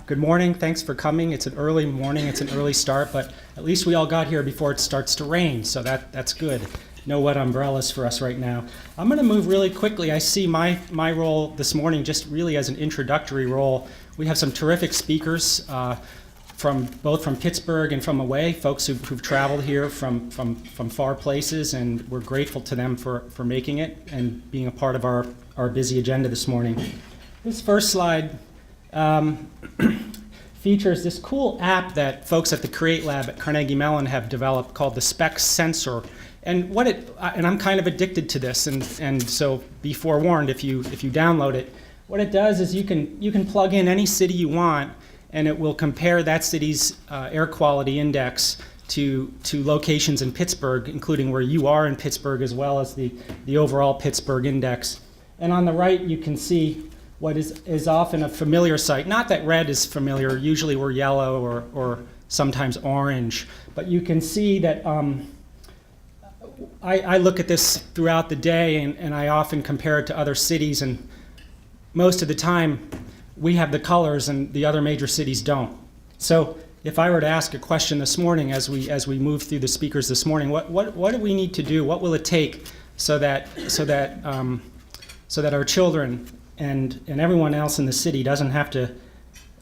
Good morning. Thanks for coming. It's an early morning. It's an early start, but at least we all got here before it starts to rain, so that's good. No wet umbrellas for us right now. I'm going to move really quickly. I see my role this morning just really as an introductory role. We have some terrific speakers both from Pittsburgh and from away, folks who've traveled here from far places, and we're grateful to them for making it and being a part of our busy agenda this morning. This first slide features this cool app that folks at the Create Lab at Carnegie Mellon have developed called the Spec Sensor. And and I'm kind of addicted to this, and so be forewarned if you download it. What it does is you can plug in any city you want, and it will compare that city's air quality index to locations in Pittsburgh, including where you are in Pittsburgh, as well as the overall Pittsburgh index. And on the right, you can see what is often a familiar sight. Not that red is familiar. Usually we're yellow or sometimes orange. But you can see that I look at this throughout the day, and I often compare it to other cities. And most of the time, we have the colors and the other major cities don't. So if I were to ask a question this morning as we move through the speakers this morning, what do we need to do? What will it take so that our children and everyone else in the city doesn't have to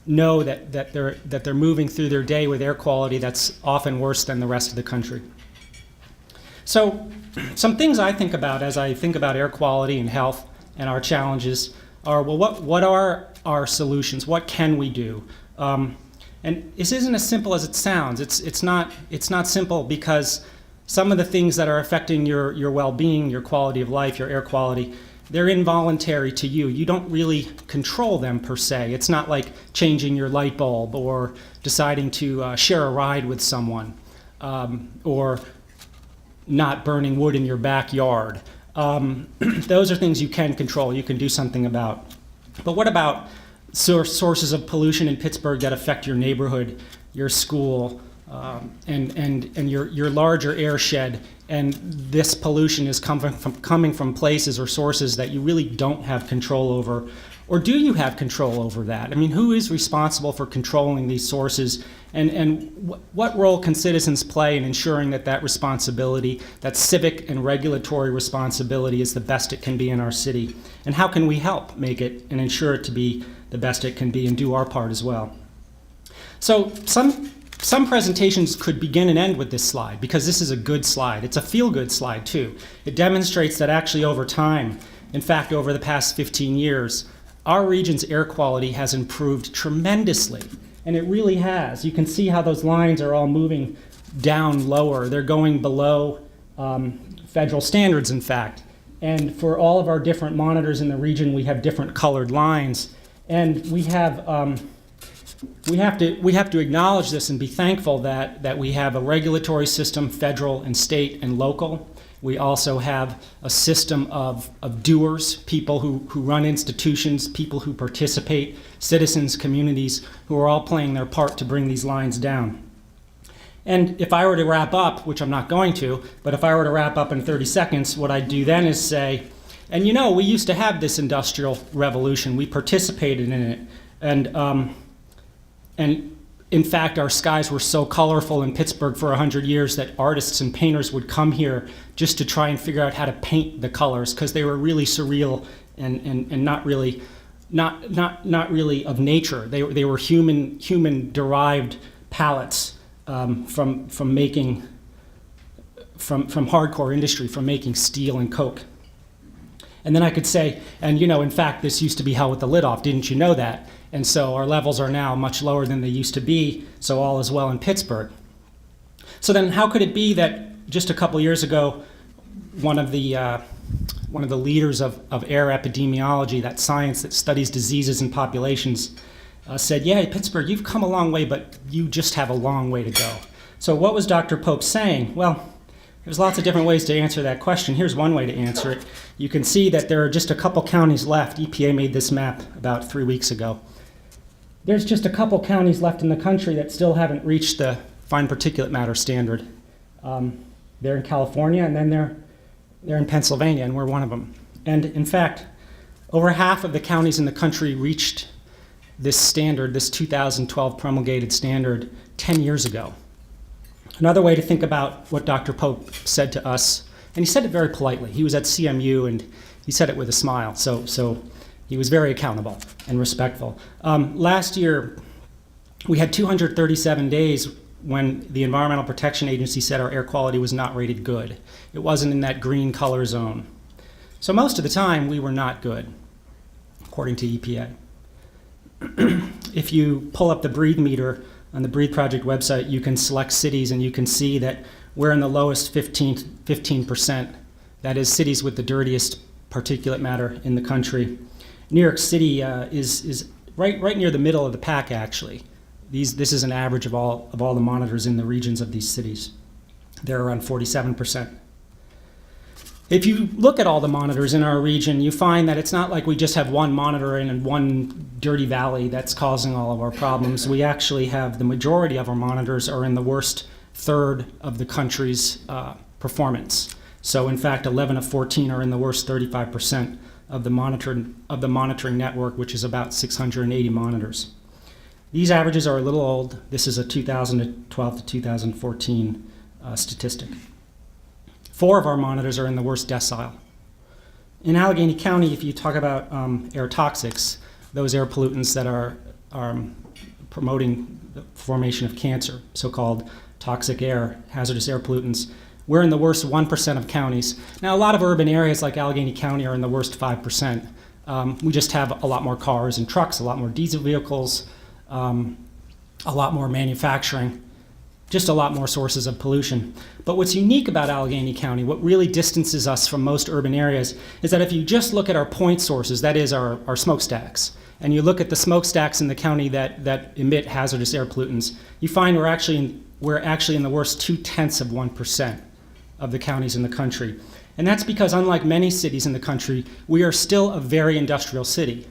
know that they're moving through their day with air quality that's often worse than the rest of the country? So some things I think about as I think about air quality and health and our challenges are, well, what are our solutions? What can we do? And this isn't as simple as it sounds. It's not simple, because some of the things that are affecting your well-being, your quality of life, your air quality, they're involuntary to you. You don't really control them per se. It's not like changing your light bulb or deciding to share a ride with someone, or not burning wood in your backyard. Those are things you can control, you can do something about. But what about sources of pollution in Pittsburgh that affect your neighborhood, your school, and your larger airshed? And this pollution is coming from places or sources that you really don't have control over. Or do you have control over that? I mean, who is responsible for controlling these sources? And what role can citizens play in ensuring that responsibility, that civic and regulatory responsibility, is the best it can be in our city? And how can we help make it and ensure it to be the best it can be and do our part as well? So some presentations could begin and end with this slide, because this is a good slide. It's a feel-good slide, too. It demonstrates that actually over time, in fact, over the past 15 years, our region's air quality has improved tremendously, and it really has. You can see how those lines are all moving down lower. They're going below federal standards, in fact. And for all of our different monitors in the region, we have different colored lines. And we have to acknowledge this and be thankful that we have a regulatory system, federal and state and local. We also have a system of doers, people who run institutions, people who participate, citizens, communities, who are all playing their part to bring these lines down. And if I were to wrap up, which I'm not going to, but if I were to wrap up in 30 seconds, what I'd do then is say, and we used to have this industrial revolution. We participated in it. And in fact, our skies were so colorful in Pittsburgh for 100 years that artists and painters would come here just to try and figure out how to paint the colors, because they were really surreal and not really of nature. They were human derived palettes from hardcore industry, from making steel and coke. And then I could say, and in fact, this used to be hell with the lid off. Didn't you know that? And so our levels are now much lower than they used to be, so all is well in Pittsburgh. So then how could it be that just a couple years ago, one of the leaders of air epidemiology, that science that studies diseases in populations, said, yeah, Pittsburgh, you've come a long way, but you just have a long way to go. So what was Dr. Pope saying? Well, there's lots of different ways to answer that question. Here's one way to answer it. You can see that there are just a couple counties left. EPA made this map about 3 weeks ago. There's just a couple counties left in the country that still haven't reached the fine particulate matter standard. They're in California, and then they're in Pennsylvania, and we're one of them. And in fact, over half of the counties in the country reached this standard, this 2012 promulgated standard, 10 years ago. Another way to think about what Dr. Pope said to us, and he said it very politely. He was at CMU and he said it with a smile, so he was very accountable and respectful. Last year, we had 237 days when the Environmental Protection Agency said our air quality was not rated good. It wasn't in that green color zone. So most of the time, we were not good, according to EPA. If you pull up the Breathe meter on the Breathe Project website, you can select cities and you can see that we're in the lowest 15%. That is cities with the dirtiest particulate matter in the country. New York City is right near the middle of the pack, actually. This is an average of all the monitors in the regions of these cities. They're around 47%. If you look at all the monitors in our region, you find that it's not like we just have one monitor in one dirty valley that's causing all of our problems. We actually have the majority of our monitors are in the worst third of the country's performance. So in fact, 11 of 14 are in the worst 35% of the monitoring network, which is about 680 monitors. These averages are a little old. This is a 2012 to 2014 statistic. 4 of our monitors are in the worst decile. In Allegheny County, if you talk about air toxics, those air pollutants that are promoting the formation of cancer, so-called toxic air, hazardous air pollutants, we're in the worst 1% of counties. Now, a lot of urban areas like Allegheny County are in the worst 5%. We just have a lot more cars and trucks, a lot more diesel vehicles, a lot more manufacturing, just a lot more sources of pollution. But what's unique about Allegheny County, what really distances us from most urban areas, is that if you just look at our point sources, that is our smokestacks, and you look at the smokestacks in the county that emit hazardous air pollutants, you find we're actually in the worst 0.2% of the counties in the country. And that's because, unlike many cities in the country, we are still a very industrial city.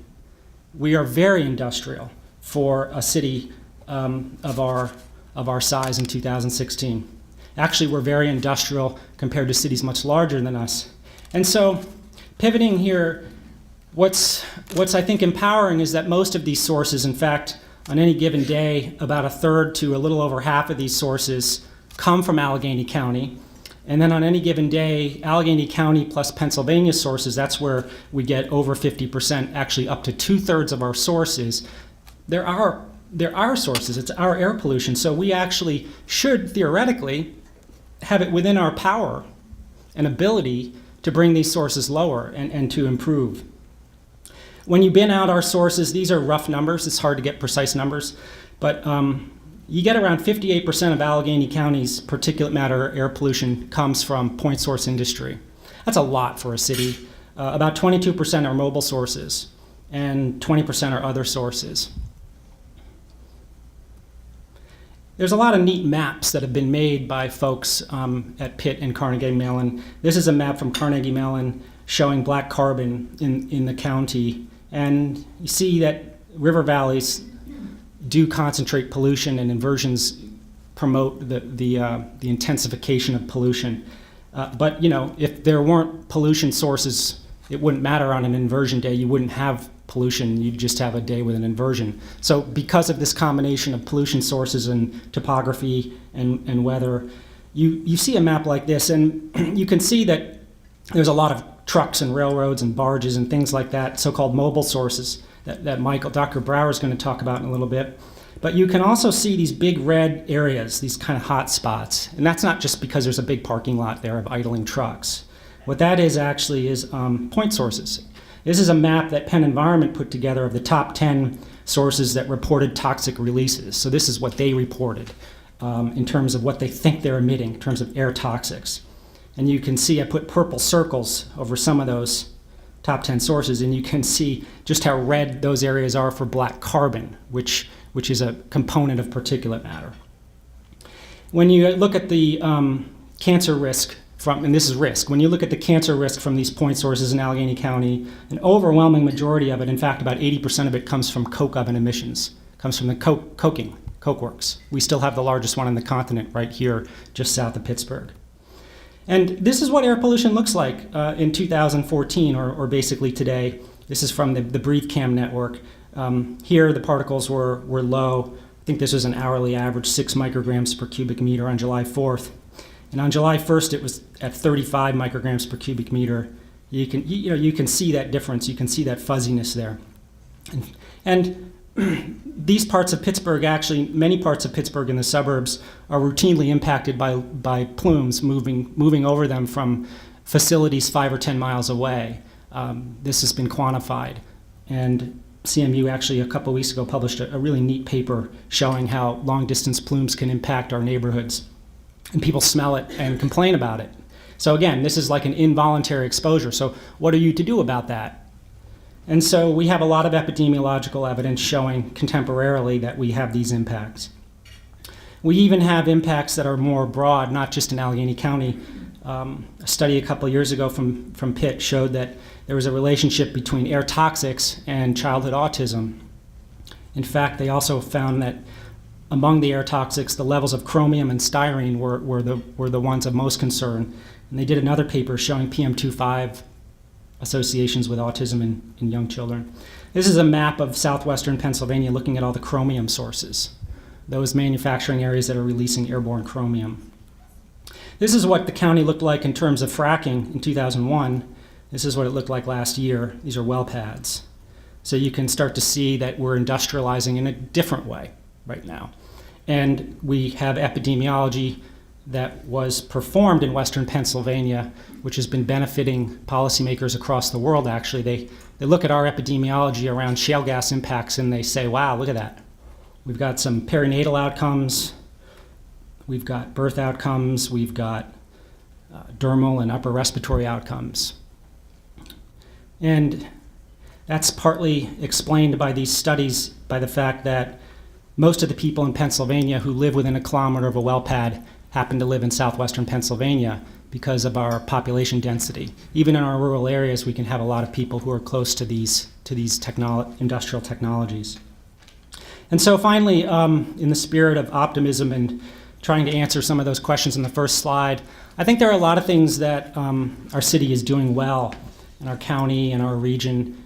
We are very industrial for a city of our size in 2016. Actually, we're very industrial compared to cities much larger than us. And so, pivoting here, what's I think empowering is that most of these sources, in fact, on any given day, about a third to a little over half of these sources come from Allegheny County. And then on any given day, Allegheny County plus Pennsylvania sources, that's where we get over 50%, actually up to 2/3 of our sources. There are sources, it's our air pollution, so we actually should theoretically have it within our power and ability to bring these sources lower and to improve. When you bin out our sources, these are rough numbers, it's hard to get precise numbers, but you get around 58% of Allegheny County's particulate matter air pollution comes from point source industry. That's a lot for a city. About 22% are mobile sources, and 20% are other sources. There's a lot of neat maps that have been made by folks at Pitt and Carnegie Mellon. This is a map from Carnegie Mellon showing black carbon in the county. And you see that river valleys do concentrate pollution, and inversions promote the intensification of pollution. But if there weren't pollution sources, it wouldn't matter on an inversion day. You wouldn't have pollution, you'd just have a day with an inversion. So because of this combination of pollution sources and topography and weather, you see a map like this, and you can see that there's a lot of trucks and railroads and barges and things like that, so-called mobile sources that Dr. Brower is going to talk about in a little bit. But you can also see these big red areas, these kind of hot spots. And that's not just because there's a big parking lot there of idling trucks. What that is actually is point sources. This is a map that Penn Environment put together of the top 10 sources that reported toxic releases. So this is what they reported in terms of what they think they're emitting, in terms of air toxics. And you can see I put purple circles over some of those top 10 sources, and you can see just how red those areas are for black carbon, which is a component of particulate matter. When you look at the cancer risk and this is risk, when you look at the cancer risk from these point sources in Allegheny County, an overwhelming majority of it, in fact about 80% of it, comes from coke oven emissions, comes from the coke works. We still have the largest one on the continent right here just south of Pittsburgh. And this is what air pollution looks like in 2014, or basically today. This is from the Breathe Cam network. Here the particles were low. I think this was an hourly average, 6 micrograms per cubic meter on July 4th. And on July 1st, it was at 35 micrograms per cubic meter. You can see that difference. You can see that fuzziness there. And these parts of Pittsburgh, actually, many parts of Pittsburgh in the suburbs are routinely impacted by plumes moving over them from facilities 5 or 10 miles away. This has been quantified. And CMU actually a couple weeks ago published a really neat paper showing how long-distance plumes can impact our neighborhoods. And people smell it and complain about it. So again, this is like an involuntary exposure. So what are you to do about that? And so we have a lot of epidemiological evidence showing contemporarily that we have these impacts. We even have impacts that are more broad, not just in Allegheny County. A study a couple years ago from Pitt showed that there was a relationship between air toxics and childhood autism. In fact, they also found that among the air toxics, the levels of chromium and styrene were the ones of most concern. And they did another paper showing PM2.5 associations with autism in young children. This is a map of southwestern Pennsylvania looking at all the chromium sources, those manufacturing areas that are releasing airborne chromium. This is what the county looked like in terms of fracking in 2001. This is what it looked like last year. These are well pads. So you can start to see that we're industrializing in a different way right now. And we have epidemiology that was performed in Western Pennsylvania, which has been benefiting policymakers across the world, actually. They look at our epidemiology around shale gas impacts and they say, wow, look at that. We've got some perinatal outcomes, we've got birth outcomes, we've got dermal and upper respiratory outcomes. And that's partly explained by these studies by the fact that most of the people in Pennsylvania who live within a kilometer of a well pad happen to live in southwestern Pennsylvania because of our population density. Even in our rural areas, we can have a lot of people who are close to these industrial technologies. And so finally, in the spirit of optimism and trying to answer some of those questions in the first slide, I think there are a lot of things that our city is doing well in our county and our region.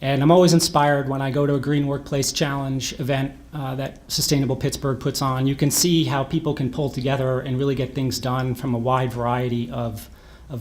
And I'm always inspired when I go to a Green Workplace Challenge event that Sustainable Pittsburgh puts on. You can see how people can pull together and really get things done from a wide variety of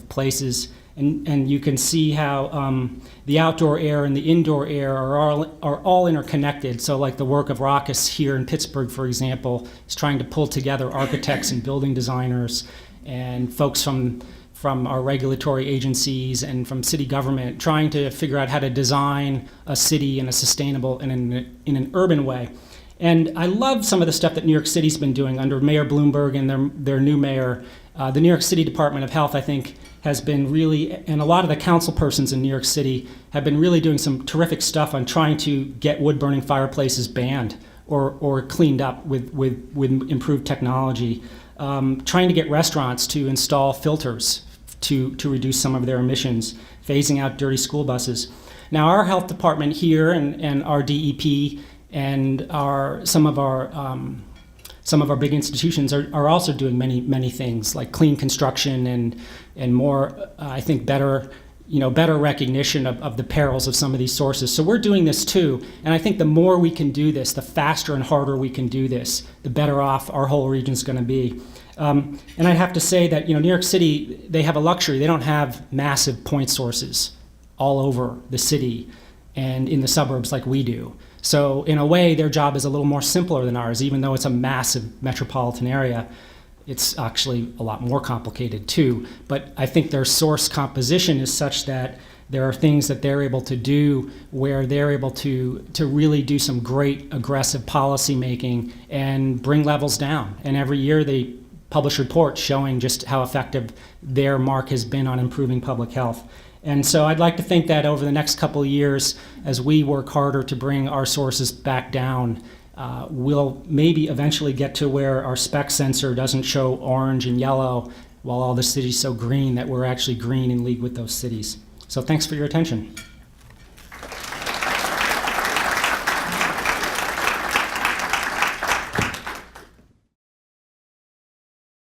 places. And you can see how the outdoor air and the indoor air are all interconnected. So like the work of Raucus here in Pittsburgh, for example, is trying to pull together architects and building designers and folks from our regulatory agencies and from city government, trying to figure out how to design a city in a sustainable and in an urban way. And I love some of the stuff that New York City's been doing under Mayor Bloomberg and their new mayor. The New York City Department of Health, I think, has been really, and a lot of the council persons in New York City have been really doing some terrific stuff on trying to get wood-burning fireplaces banned or cleaned up with improved technology. Trying to get restaurants to install filters to reduce some of their emissions, phasing out dirty school buses. Now, our health department here and our DEP and some of our big institutions are also doing many things like clean construction and more, I think, better recognition of the perils of some of these sources. So we're doing this too, and I think the more we can do this, the faster and harder we can do this, the better off our whole region's going to be. And I have to say that New York City, they have a luxury. They don't have massive point sources all over the city and in the suburbs like we do. So in a way, their job is a little more simpler than ours, even though it's a massive metropolitan area. It's actually a lot more complicated too. But I think their source composition is such that there are things that they're able to do where they're able to really do some great aggressive policy making and bring levels down. And every year they publish reports showing just how effective their mark has been on improving public health. And so I'd like to think that over the next couple of years, as we work harder to bring our sources back down, we'll maybe eventually get to where our spec sensor doesn't show orange and yellow while all the city's so green that we're actually green in league with those cities. So thanks for your attention.